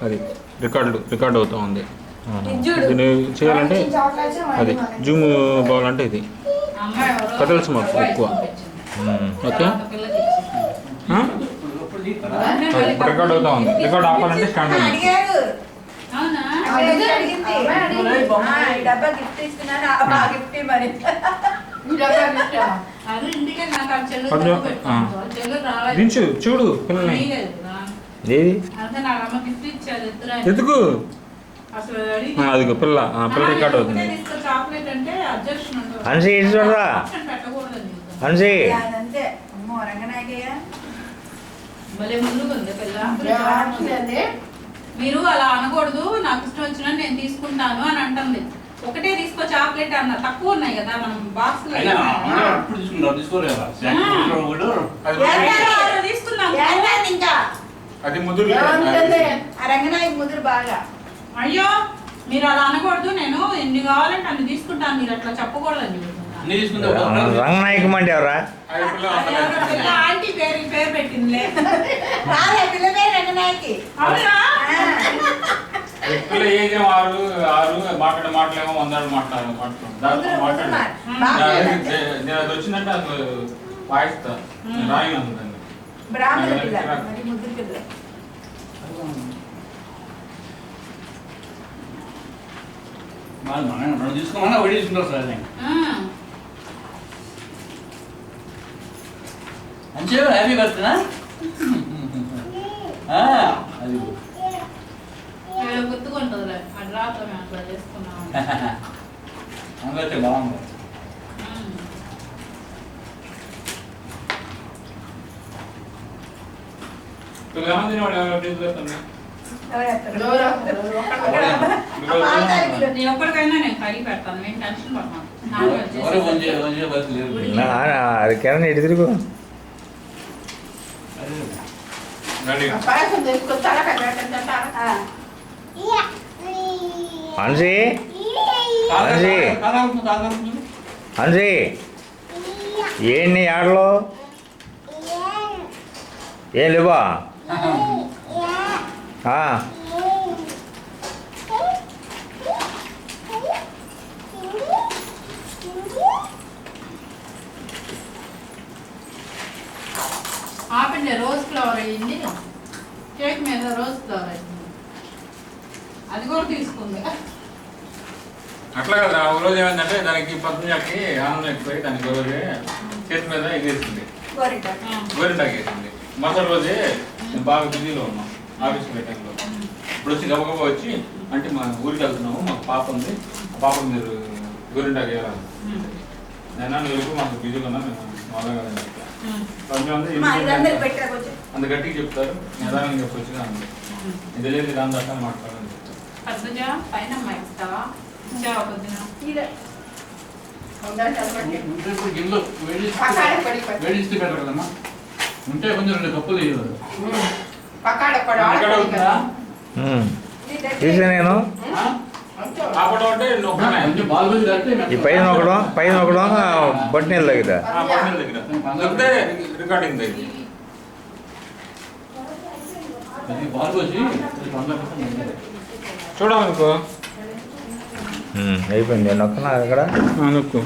అది రికార్డ్ అవుతూ ఉంది. దీన్ని చేయాలంటే అది జూమ్ పోవాలంటే ఇది కదల్స్ మాకు ఎక్కువ. ఓకే, ఇప్పుడు రికార్డ్ అవుతా ఉంది. రికార్డ్ ఆపాలంటే స్టాండ్ ఉంది. దించు చూడు పిల్లల్ని. ఎందుకు అదిగో పిల్ల రికార్డ్ అవుతుంది. అన్సి ఇటు చూడరా అన్సి. మీరు అలా అనకూడదు, నాకు ఇష్టం వచ్చిన నేను తీసుకుంటాను అని అంటుంది. ఒకటే తీసుకో చాక్లెట్ అన్న, తక్కువ ఉన్నాయి కదా మనం బాక్స్ తీసుకున్నాం. అది ముదురు రంగనాయక్ ముదురు బాగా. అయ్యో మీరు అలా అనకూడదు, నేను ఎన్ని కావాలంటే అన్ని తీసుకుంటాను, మీరు అట్లా చెప్పకూడదని. రంగనాయకం అంటే ఎవరా? ఆంటీ పేరు పెట్టిందిలే. పిల్ల పేరు రంగనాయకి. పిల్ల ఏజేమో 6 మాటలేమో 100 మాట్లాడు. నేను అది వచ్చిందంటే అసలు వాయిస్తా రాయి బ్రాహ్మణ పిల్ల, మరి ముద్దు పిల్ల. తీసుకోమన్నా వడి తీసుకుంటారు సార్. మంచిగా హ్యాపీ బర్త్డేనా? అది గుర్తుకుంటుందిలే, అది రాత్రి మేము అట్లా చేసుకున్నాం. అందరికీ బాగుంది. నేను ఒక్కడికైనా నేను కడిగి పెడతాను, నేను టెన్షన్ పడతాను. అది కిరణ్ ఎటు తిరుగు. అన్సి అన్సి అన్సి ఏంటి ఆటలో ఏం లేవా? ఆపండి, రోజ్ ఫ్లవర్ అయ్యింది కేక్ మీద, రోజ్ ఫ్లవర్ అయ్యింది, అది కూడా తీసుకుంది. అట్లా కదా. ఒక రోజు ఏమైందంటే దానికి పద్మజాకి ఆనందం ఎక్కువై దానికి రోజు చేతి మీద ఎగేసింది, గోరింటాకు వేసింది. మరుసటి రోజే బాగా బిజీలో ఉన్నాం ఆఫీస్కి పెట్టంలో. ఇప్పుడు వచ్చి గబగబా వచ్చి అంటే మా ఊరికి వెళ్తున్నాము, మాకు పాప ఉంది, ఆ పాపకు మీరు గోరింటాకు వేయాలి. నేను నువ్వు మాకు బిజీగా ఉన్నా, మేము మాలో కదండి. అంత గట్టిగా చెప్తారు, నిదానంగా చెప్పొచ్చు. ఇది లేదు దాని దాకా మాట్లాడాలని చెప్తారు. వేడిస్తే పెట్టరు కదమ్మా, ఉంటే కొంచెం 2 కప్పులు వేయదు. చూసా నేను ఈ పైన ఒకడం బొట్టినీళ్ళ దగ్గర రికార్డింగ్ చూడాలనుకో అయిపోయింది. నొక్కనా అక్కడ నొక్కు.